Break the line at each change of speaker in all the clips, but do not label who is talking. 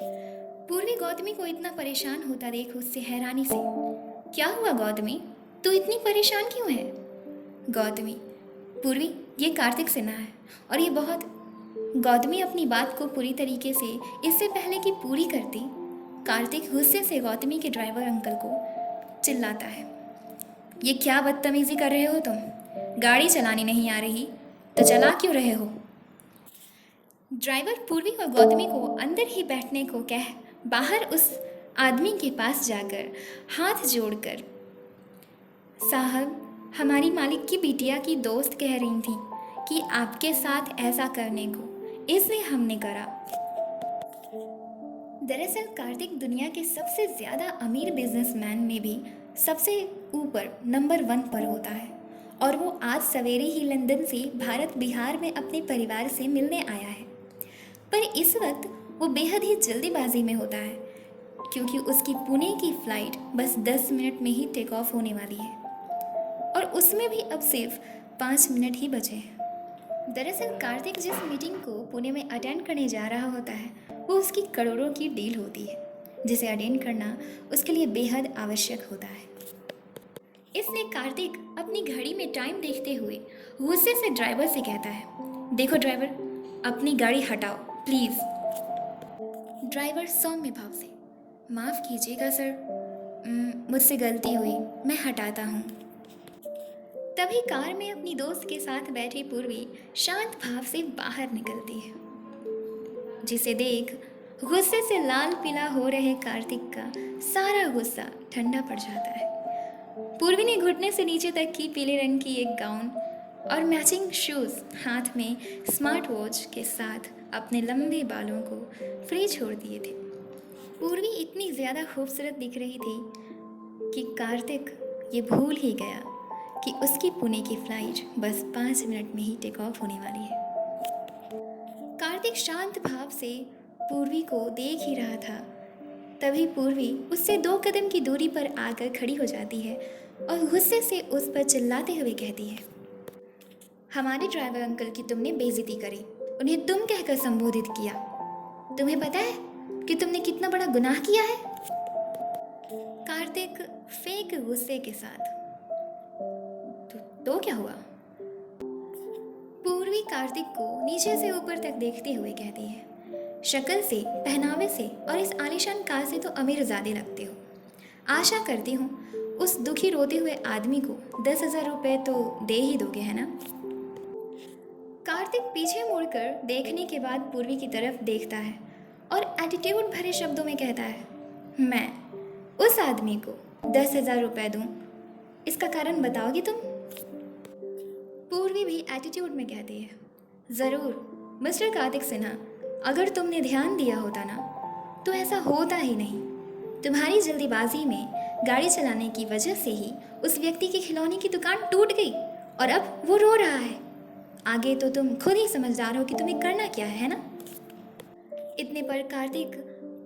पूर्वी गौतमी को इतना परेशान होता देख उससे हैरानी से, क्या हुआ गौतमी, तू इतनी परेशान क्यों है? गौतमी, पूर्वी, ये कार्तिक सिन्हा है और ये बहुत। गौतमी अपनी बात को पूरी तरीके से इससे पहले कि पूरी करती, कार्तिक गुस्से से गौतमी के ड्राइवर अंकल को चिल्लाता है, ये क्या बदतमीजी कर रहे हो तुम? गाड़ी चलानी नहीं आ रही तो चला क्यों रहे हो? ड्राइवर पूर्वी और गौतमी को अंदर ही बैठने को कह बाहर उस आदमी के पास जाकर हाथ जोड़कर, साहब, हमारी मालिक की बिटिया की दोस्त कह रही थी कि आपके साथ ऐसा करने को, इसलिए हमने करा। दरअसल कार्तिक दुनिया के सबसे ज़्यादा अमीर बिजनेसमैन में भी सबसे ऊपर नंबर 1 पर होता है और वो आज सवेरे ही लंदन से भारत बिहार में अपने परिवार से मिलने आया है। पर इस वक्त वो बेहद ही जल्दीबाजी में होता है क्योंकि उसकी पुणे की फ़्लाइट बस 10 मिनट में ही टेक ऑफ होने वाली है और उसमें भी अब सिर्फ 5 मिनट ही बचे हैं। दरअसल कार्तिक जिस मीटिंग को पुणे में अटेंड करने जा रहा होता है वो उसकी करोड़ों की डील होती है जिसे अटेंड करना उसके लिए बेहद आवश्यक होता है। इसलिए कार्तिक अपनी घड़ी में टाइम देखते हुए गुस्से से ड्राइवर से कहता है, देखो ड्राइवर, अपनी गाड़ी हटाओ प्लीज़। ड्राइवर सौम्य भाव से, माफ़ कीजिएगा सर, मुझसे गलती हुई, मैं हटाता हूँ। तभी कार में अपनी दोस्त के साथ बैठी पूर्वी शांत भाव से बाहर निकलती है, जिसे देख गुस्से से लाल पीला हो रहे कार्तिक का सारा गुस्सा ठंडा पड़ जाता है। पूर्वी ने घुटने से नीचे तक की पीले रंग की एक गाउन और मैचिंग शूज़, हाथ में स्मार्ट वॉच के साथ अपने लंबे बालों को फ्री छोड़ दिए थे। पूर्वी इतनी ज़्यादा खूबसूरत दिख रही थी कि कार्तिक ये भूल ही गया कि उसकी पुणे की फ़्लाइट बस 5 मिनट में ही टेक ऑफ होने वाली है। कार्तिक शांत भाव से पूर्वी को देख ही रहा था, तभी पूर्वी उससे 2 कदम की दूरी पर आकर खड़ी हो जाती है और गुस्से से उस पर चिल्लाते हुए कहती है, हमारे ड्राइवर अंकल की तुमने बेइज्जती करी, उन्हें तुम कहकर संबोधित किया। तुम्हें पता है कि तुमने कितना बड़ा गुनाह किया है? कार्तिक फेक गुस्से के साथ, तो क्या हुआ? पूर्वी कार्तिक को नीचे से ऊपर तक देखते हुए कहती है, शक्ल से, पहनावे से और इस आलीशान कार से तो अमीरजादे लगते हो। आशा करती हूँ उस दुखी रोते हुए आदमी को 10,000 रुपये तो दे ही दोगे, है ना? कार्तिक पीछे मुड़कर देखने के बाद पूर्वी की तरफ देखता है और एटीट्यूड भरे शब्दों में कहता है, मैं उस आदमी को 10,000 रुपये दूँ, इसका कारण बताओगी तुम? पूर्वी भी एटीट्यूड में कहती है, ज़रूर मिस्टर कार्तिक सिन्हा, अगर तुमने ध्यान दिया होता ना तो ऐसा होता ही नहीं। तुम्हारी जल्दीबाजी में गाड़ी चलाने की वजह से ही उस व्यक्ति के खिलौने की दुकान टूट गई और अब वो रो रहा है। आगे तो तुम खुद ही समझदार हो कि तुम्हें करना क्या है ना? इतने पर कार्तिक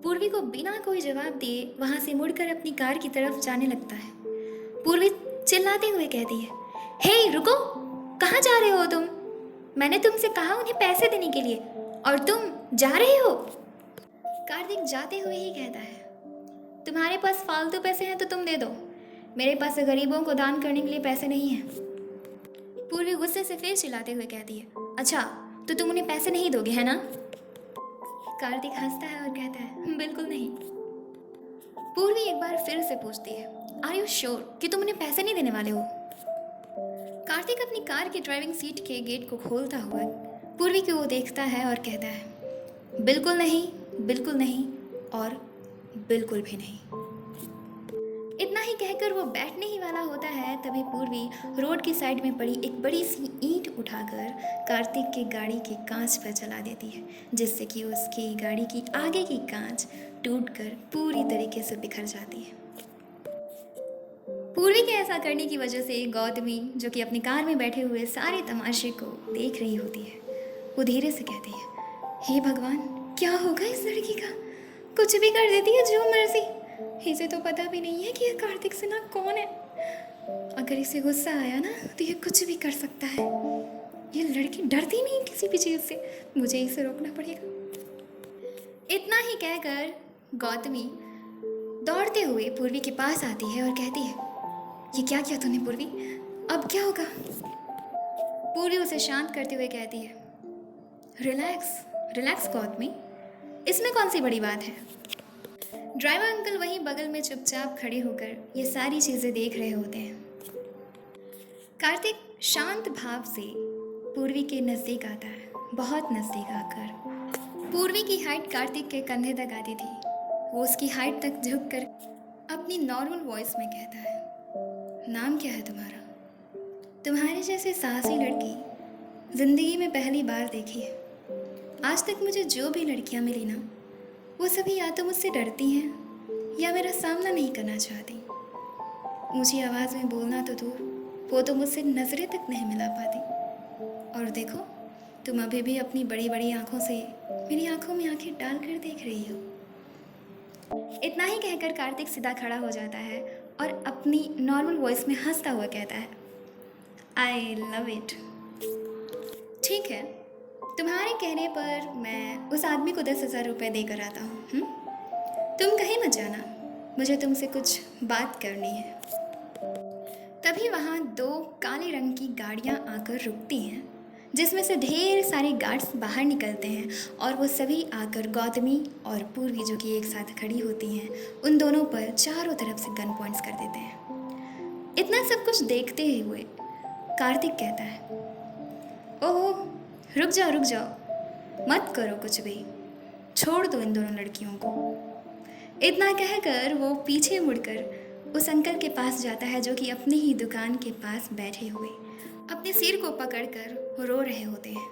पूर्वी को बिना कोई जवाब दिए वहाँ से मुड़कर अपनी कार की तरफ जाने लगता है। पूर्वी चिल्लाते हुए कहती है, हे रुको, कहाँ जा रहे हो तुम? मैंने तुमसे कहा उन्हें पैसे देने के लिए और तुम जा रहे हो। कार्तिक जाते हुए ही कहता है, तुम्हारे पास फालतू पैसे हैं तो तुम दे दो, मेरे पास गरीबों को दान करने के लिए पैसे नहीं हैं। पूर्वी गुस्से से फिर चिल्लाते हुए कहती है, अच्छा तो तुम उन्हें पैसे नहीं दोगे, है ना? कार्तिक हंसता है और कहता है, बिल्कुल नहीं। पूर्वी एक बार फिर से पूछती है, आर यू श्योर कि तुम उन्हें पैसे नहीं देने वाले हो? कार्तिक अपनी कार की ड्राइविंग सीट के गेट को खोलता हुआ पूर्वी की ओर देखता है और कहता है, बिल्कुल नहीं, बिल्कुल नहीं और बिल्कुल भी नहीं। इतना ही कहकर वो बैठने ही वाला होता है, तभी पूर्वी रोड की साइड में पड़ी एक बड़ी सी ईंट उठाकर कार्तिक की गाड़ी के कांच पर चला देती है, जिससे कि उसकी गाड़ी की आगे की कांच टूटकर पूरी तरीके से बिखर जाती है। पूर्वी के ऐसा करने की वजह से गौतमी, जो कि अपनी कार में बैठे हुए सारे तमाशे को देख रही होती है, वो धीरे से कहती है, हे भगवान, क्या होगा इस लड़की का? कुछ भी कर देती है, जो मर्जी। इसे तो पता भी नहीं है कि यह कार्तिक सिन्हा कौन है। अगर इसे गुस्सा आया ना तो ये कुछ भी कर सकता है। ये लड़की डरती नहीं किसी भी चीज़ से, मुझे इसे रोकना पड़ेगा। इतना ही कहकर गौतमी दौड़ते हुए पूर्वी के पास आती है और कहती है, ये क्या किया तूने पूर्वी, अब क्या होगा? पूर्वी उसे शांत करते हुए कहती है, रिलैक्स रिलैक्स गौतमी, इसमें कौन सी बड़ी बात है। ड्राइवर अंकल वहीं बगल में चुपचाप खड़े होकर ये सारी चीज़ें देख रहे होते हैं। कार्तिक शांत भाव से पूर्वी के नज़दीक आता है, बहुत नज़दीक आकर। पूर्वी की हाइट कार्तिक के कंधे तक आती थी। वो उसकी हाइट तक झुककर अपनी नॉर्मल वॉइस में कहता है, नाम क्या है तुम्हारा? तुम्हारे जैसे साहसी लड़की ज़िंदगी में पहली बार देखी है। आज तक मुझे जो भी लड़कियां मिली ना, वो सभी या तो मुझसे डरती हैं या मेरा सामना नहीं करना चाहती। ऊंची आवाज़ में बोलना तो दूर, वो तो मुझसे नज़रें तक नहीं मिला पाती। और देखो, तुम अभी भी अपनी बड़ी बड़ी आंखों से मेरी आंखों में आंखें डाल कर देख रही हो। इतना ही कहकर कार्तिक सीधा खड़ा हो जाता है और अपनी नॉर्मल वॉइस में हंसता हुआ कहता है, आई लव इट। ठीक है, तुम्हारे कहने पर मैं उस आदमी को 10,000 रुपये देकर आता हूँ। तुम कहीं मत जाना, मुझे तुमसे कुछ बात करनी है। तभी वहाँ 2 काले रंग की गाड़ियाँ आकर रुकती हैं, जिसमें से ढेर सारे गार्ड्स बाहर निकलते हैं और वो सभी आकर गौतमी और पूर्वी, जो कि एक साथ खड़ी होती हैं, उन दोनों पर चारों तरफ से गन पॉइंट्स कर देते हैं। इतना सब कुछ देखते हुए कार्तिक कहता है, ओहो, रुक जाओ, मत करो कुछ भी, छोड़ दो इन दोनों लड़कियों को। इतना कहकर वो पीछे मुड़कर उस अंकल के पास जाता है, जो कि अपनी ही दुकान के पास बैठे हुए अपने सिर को पकड़कर रो रहे होते हैं।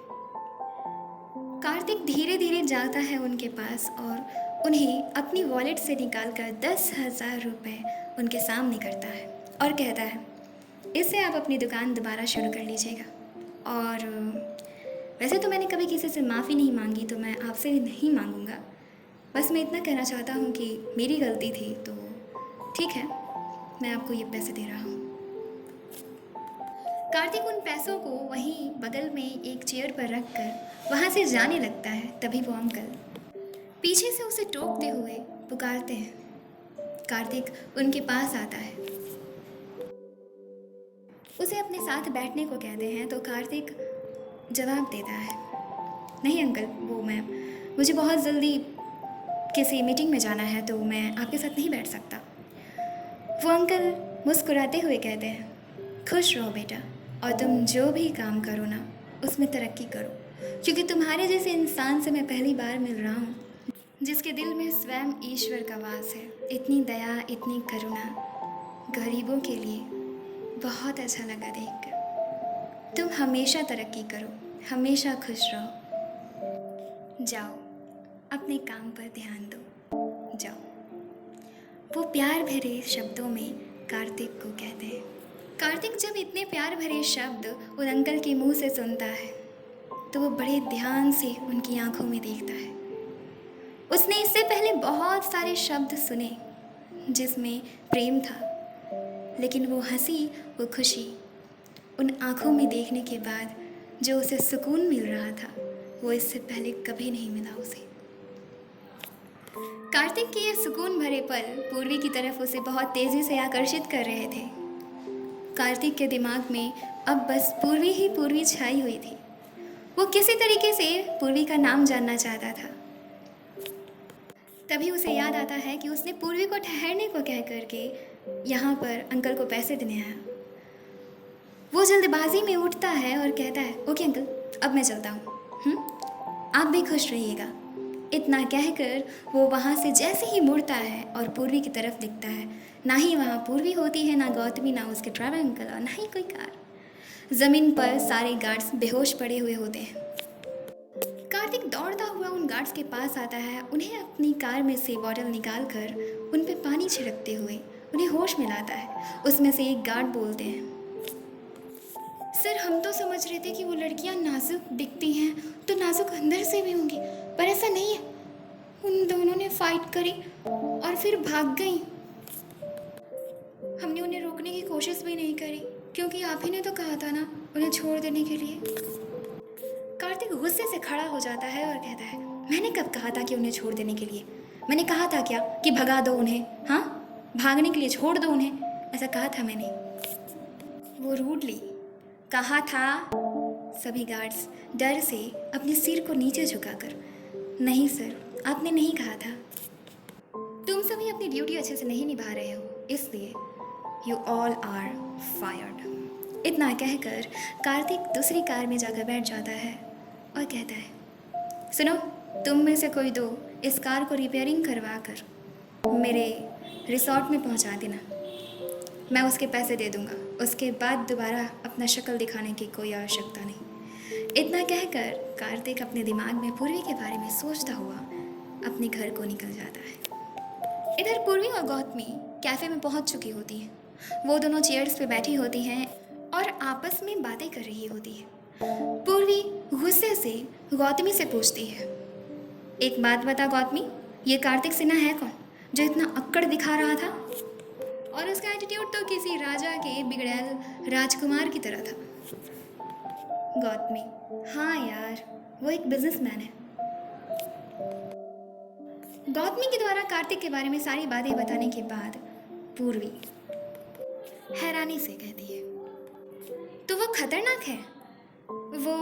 कार्तिक धीरे धीरे जाता है उनके पास और उन्हें अपनी वॉलेट से निकालकर 10,000 रुपये उनके सामने करता है और कहता है, इससे आप अपनी दुकान दोबारा शुरू कर लीजिएगा। और वैसे तो मैंने कभी किसी से माफ़ी नहीं मांगी, तो मैं आपसे भी नहीं मांगूंगा। बस मैं इतना कहना चाहता हूँ कि मेरी गलती थी, तो ठीक है, मैं आपको ये पैसे दे रहा हूँ। कार्तिक उन पैसों को वहीं बगल में एक चेयर पर रखकर वहाँ से जाने लगता है। तभी वो अंकल पीछे से उसे टोकते हुए पुकारते हैं। कार्तिक उनके पास आता है, उसे अपने साथ बैठने को कहते हैं, तो कार्तिक जवाब देता है, नहीं अंकल, मुझे बहुत जल्दी किसी मीटिंग में जाना है, तो मैं आपके साथ नहीं बैठ सकता। वो अंकल मुस्कुराते हुए कहते हैं, खुश रहो बेटा, और तुम जो भी काम करो ना, उसमें तरक्की करो, क्योंकि तुम्हारे जैसे इंसान से मैं पहली बार मिल रहा हूँ, जिसके दिल में स्वयं ईश्वर का वास है। इतनी दया, इतनी करुणा गरीबों के लिए, बहुत अच्छा लगा देखकर। तुम हमेशा तरक्की करो, हमेशा खुश रहो। जाओ, अपने काम पर ध्यान दो, जाओ। वो प्यार भरे शब्दों में कार्तिक को कहते हैं। कार्तिक जब इतने प्यार भरे शब्द उन अंकल के मुंह से सुनता है, तो वो बड़े ध्यान से उनकी आंखों में देखता है। उसने इससे पहले बहुत सारे शब्द सुने जिसमें प्रेम था, लेकिन वो हंसी, वो खुशी उन आँखों में देखने के बाद जो उसे सुकून मिल रहा था, वो इससे पहले कभी नहीं मिला उसे। कार्तिक के ये सुकून भरे पल पूर्वी की तरफ उसे बहुत तेज़ी से आकर्षित कर रहे थे। कार्तिक के दिमाग में अब बस पूर्वी ही पूर्वी छाई हुई थी। वो किसी तरीके से पूर्वी का नाम जानना चाहता था। तभी उसे याद आता है कि उसने पूर्वी को ठहरने को कह करके यहाँ पर अंकल को पैसे देने आया। वो जल्दबाजी में उठता है और कहता है, ओके अंकल, अब मैं चलता हूँ, आप भी खुश रहिएगा। इतना कहकर वो वहाँ से जैसे ही मुड़ता है और पूर्वी की तरफ दिखता है, ना ही वहाँ पूर्वी होती है, ना गौतमी, ना उसके ड्राइवर अंकल, और ना ही कोई कार। ज़मीन पर सारे गार्ड्स बेहोश पड़े हुए होते हैं। कार्तिक दौड़ता हुआ उन गार्ड्स के पास आता है, उन्हें अपनी कार में से बॉटल निकाल कर उन पे पानी छिड़कते हुए उन्हें होश में लाता है। उसमें से एक गार्ड बोलते हैं, सर, हम तो समझ रहे थे कि वो लड़कियां नाजुक दिखती हैं तो नाजुक अंदर से भी होंगी, पर ऐसा नहीं है। उन दोनों ने फाइट करी और फिर भाग गई। हमने उन्हें रोकने की कोशिश भी नहीं करी, क्योंकि आप ही ने तो कहा था ना उन्हें छोड़ देने के लिए। कार्तिक गुस्से से खड़ा हो जाता है और कहता है, मैंने कब कहा था कि उन्हें छोड़ देने के लिए? मैंने कहा था क्या कि भगा दो उन्हें? हाँ, भागने के लिए छोड़ दो उन्हें, ऐसा कहा था मैंने? वो रूडली कहा था। सभी गार्ड्स डर से अपने सिर को नीचे झुकाकर, नहीं सर, आपने नहीं कहा था। तुम सभी अपनी ड्यूटी अच्छे से नहीं निभा रहे हो, इसलिए यू ऑल आर फायर्ड। इतना कहकर कार्तिक दूसरी कार में जाकर बैठ जाता है और कहता है, सुनो, तुम में से कोई दो इस कार को रिपेयरिंग करवा कर मेरे रिसॉर्ट में पहुंचा देना। मैं उसके पैसे दे दूंगा, उसके बाद दोबारा अपना शक्ल दिखाने की कोई आवश्यकता नहीं। इतना कहकर कार्तिक अपने दिमाग में पूर्वी के बारे में सोचता हुआ अपने घर को निकल जाता है। इधर पूर्वी और गौतमी कैफ़े में पहुंच चुकी होती हैं। वो दोनों चेयर्स पे बैठी होती हैं और आपस में बातें कर रही होती है। पूर्वी गुस्से से गौतमी से पूछती है, एक बात बता गौतमी, ये कार्तिक सिन्हा है कौन जो इतना अक्कड़ दिखा रहा था? और उसका एटीट्यूड तो किसी राजा के बिगड़ैल राजकुमार की तरह था। गौतमी, हाँ यार, वो एक बिजनेसमैन है। गौतमी के द्वारा कार्तिक के बारे में सारी बातें बताने के बाद पूर्वी हैरानी से कहती है, तो वो खतरनाक है? वो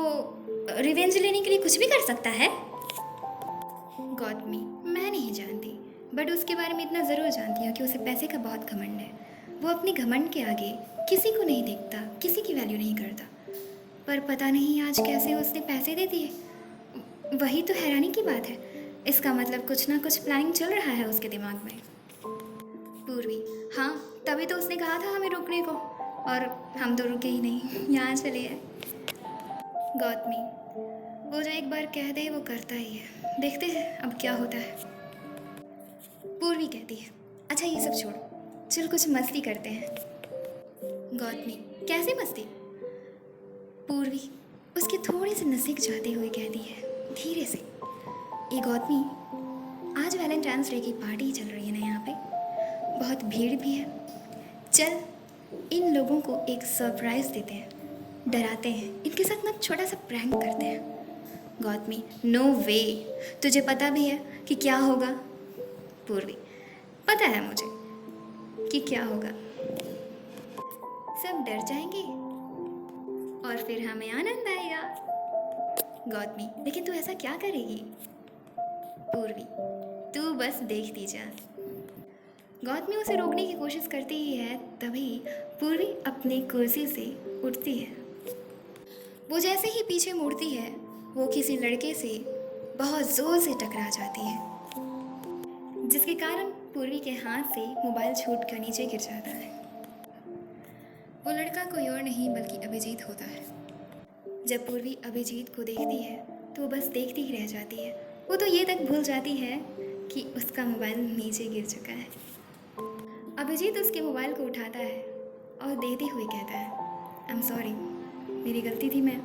रिवेंज लेने के लिए कुछ भी कर सकता है? गौतमी, मैं नहीं जानती, बट उसके बारे में इतना ज़रूर जानती हूँ कि उसे पैसे का बहुत घमंड है। वो अपने घमंड के आगे किसी को नहीं देखता, किसी की वैल्यू नहीं करता। पर पता नहीं आज कैसे उसने पैसे दे दिए। वही तो हैरानी की बात है। इसका मतलब कुछ ना कुछ प्लानिंग चल रहा है उसके दिमाग में। पूर्वी, हाँ, तभी तो उसने कहा था हमें रुकने को, और हम तो रुके ही नहीं, यहाँ चले आए। गौतमी, वो जो एक बार कह दे वो करता ही है, देखते हैं अब क्या होता है। पूर्वी कहती है, अच्छा ये सब छोड़ो, चल कुछ मस्ती करते हैं। गौतमी, कैसी मस्ती? पूर्वी उसके थोड़े से नज़दीक जाते हुए कहती है धीरे से, ये गौतमी, आज वैलेंटाइंस डे की पार्टी चल रही है ना यहाँ पे, बहुत भीड़ भी है, चल इन लोगों को एक सरप्राइज़ देते हैं, डराते हैं, इनके साथ ना छोटा सा प्रैंक करते हैं। गौतमी, नो वे, तुझे पता भी है कि क्या होगा? पूर्वी, पता है मुझे कि क्या होगा, सब डर जाएंगे और फिर हमें आनंद आएगा। गौतमी, लेकिन तू ऐसा क्या करेगी? पूर्वी, तू बस देखती जा। गौतमी उसे रोकने की कोशिश करती ही है, तभी पूर्वी अपनी कुर्सी से उठती है। वो जैसे ही पीछे मुड़ती है, वो किसी लड़के से बहुत ज़ोर से टकरा जाती है, जिसके कारण पूर्वी के हाथ से मोबाइल छूटकर नीचे गिर जाता है। वो लड़का कोई और नहीं बल्कि अभिजीत होता है। जब पूर्वी अभिजीत को देखती है तो वो बस देखती ही रह जाती है। वो तो ये तक भूल जाती है कि उसका मोबाइल नीचे गिर चुका है। अभिजीत उसके मोबाइल को उठाता है और देते हुए कहता है, आई एम सॉरी, मेरी गलती थी, मैं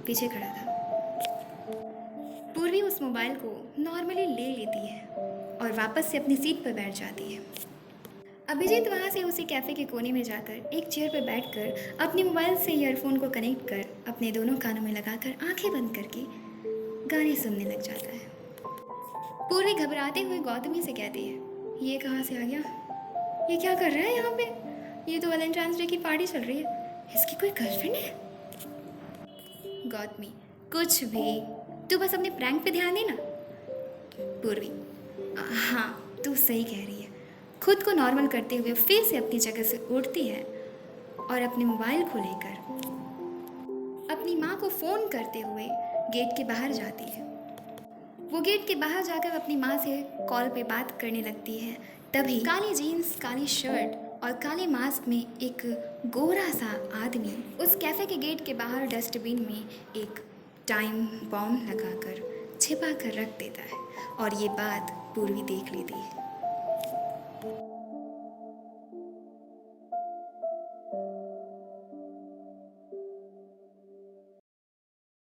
पीछे खड़ा था। पूर्वी उस मोबाइल को नॉर्मली ले लेती है और वापस से अपनी सीट पर बैठ जाती है। अभिजीत वहाँ से उसी कैफ़े के कोने में जाकर एक चेयर पर बैठकर अपने मोबाइल से ईयरफोन को कनेक्ट कर अपने दोनों कानों में लगाकर आंखें बंद करके गाने सुनने लग जाता है। पूर्वी घबराते हुए गौतमी से कहती है, ये कहाँ से आ गया? ये क्या कर रहा है यहाँ पे? ये तो वैलेंटाइंस डे की पार्टी चल रही है, इसकी कोई गर्लफ्रेंड है? गौतमी, कुछ भी, तू बस अपने प्रैंक पे ध्यान देना। पूर्वी, हाँ तू सही कह रही है। खुद को नॉर्मल करते हुए फिर से अपनी जगह से उठती है और अपने मोबाइल को लेकर अपनी माँ को फ़ोन करते हुए गेट के बाहर जाती है। वो गेट के बाहर जाकर अपनी माँ से कॉल पे बात करने लगती है। तभी काली जीन्स, काली शर्ट और काले मास्क में एक गोरा सा आदमी उस कैफ़े के गेट के बाहर डस्टबिन में एक टाइम बॉम्ब लगाकर छिपा कर रख देता है और ये बात पूर्वी देख लेती है।